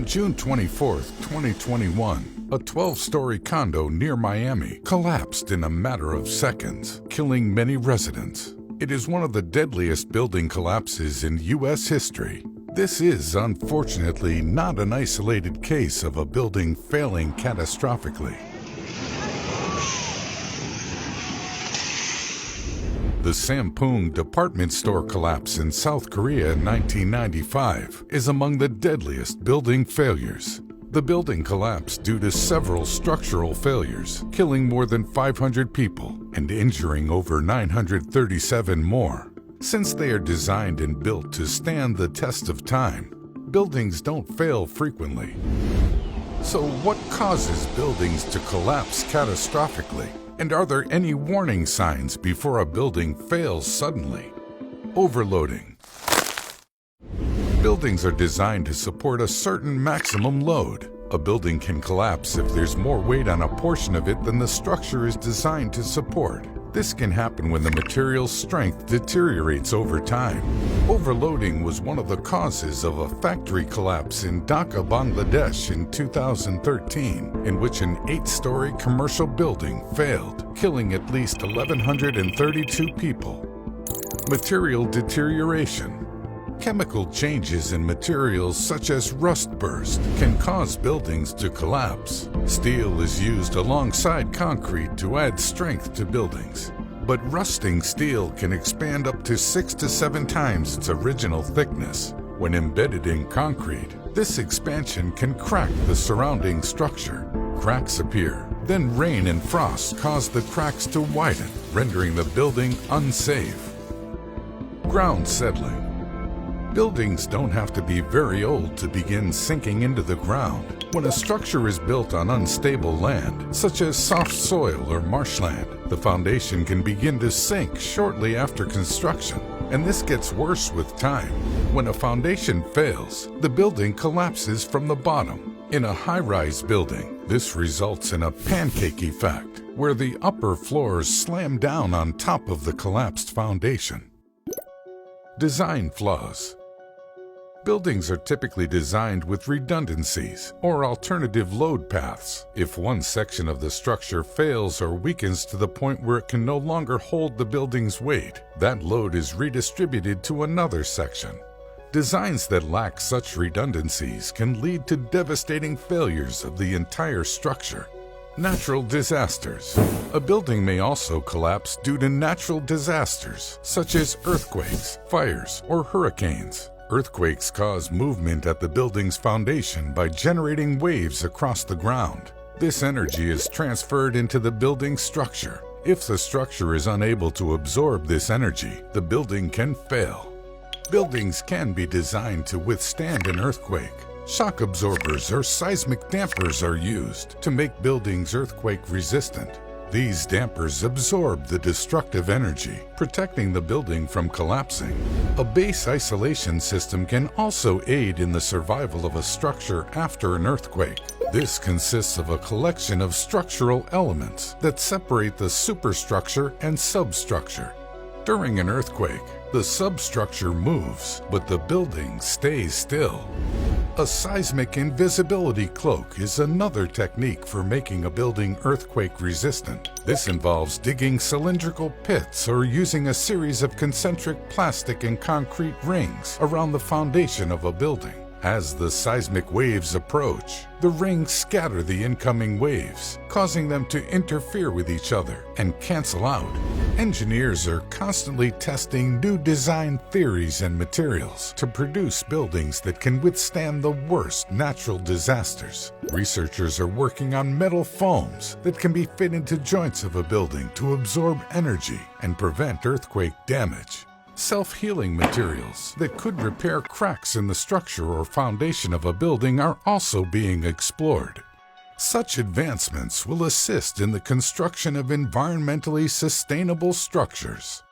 June 24, 2021, a 12-story condo near Miami collapsed in a matter of seconds, killing many residents. It is one of the deadliest building collapses in U.S. history. This is, unfortunately, not an isolated case of a building failing catastrophically. The Sampoong department store collapse in South Korea in 1995 is among the deadliest building failures. The building collapsed due to several structural failures, killing more than 500 people and injuring over 937 more. Since they are designed and built to stand the test of time, buildings don't fail frequently. So what causes buildings to collapse catastrophically? And are there any warning signs before a building fails suddenly? Overloading. Buildings are designed to support a certain maximum load. A building can collapse if there's more weight on a portion of it than the structure is designed to support. This can happen when the material's strength deteriorates over time. Overloading was one of the causes of a factory collapse in Dhaka, Bangladesh in 2013, in which an 8-story commercial building failed, killing at least 1,132 people. Material deterioration. Chemical changes in materials such as rust burst can cause buildings to collapse. Steel is used alongside concrete to add strength to buildings. But rusting steel can expand up to 6 to 7 times its original thickness. When embedded in concrete, this expansion can crack the surrounding structure. Cracks appear. Then rain and frost cause the cracks to widen, rendering the building unsafe. Ground settling. Buildings don't have to be very old to begin sinking into the ground. When a structure is built on unstable land, such as soft soil or marshland, the foundation can begin to sink shortly after construction. And this gets worse with time. When a foundation fails, the building collapses from the bottom. In a high-rise building, this results in a pancake effect, where the upper floors slam down on top of the collapsed foundation. Design flaws. Buildings are typically designed with redundancies or alternative load paths. If one section of the structure fails or weakens to the point where it can no longer hold the building's weight, that load is redistributed to another section. Designs that lack such redundancies can lead to devastating failures of the entire structure. Natural disasters. A building may also collapse due to natural disasters, such as earthquakes, fires, or hurricanes. Earthquakes cause movement at the building's foundation by generating waves across the ground. This energy is transferred into the building's structure. If the structure is unable to absorb this energy, the building can fail. Buildings can be designed to withstand an earthquake. Shock absorbers or seismic dampers are used to make buildings earthquake resistant. These dampers absorb the destructive energy, protecting the building from collapsing. A base isolation system can also aid in the survival of a structure after an earthquake. This consists of a collection of structural elements that separate the superstructure and substructure. During an earthquake, the substructure moves, but the building stays still. A seismic invisibility cloak is another technique for making a building earthquake resistant. This involves digging cylindrical pits or using a series of concentric plastic and concrete rings around the foundation of a building. As the seismic waves approach, the rings scatter the incoming waves, causing them to interfere with each other and cancel out. Engineers are constantly testing new design theories and materials to produce buildings that can withstand the worst natural disasters. Researchers are working on metal foams that can be fit into joints of a building to absorb energy and prevent earthquake damage. Self-healing materials that could repair cracks in the structure or foundation of a building are also being explored. Such advancements will assist in the construction of environmentally sustainable structures.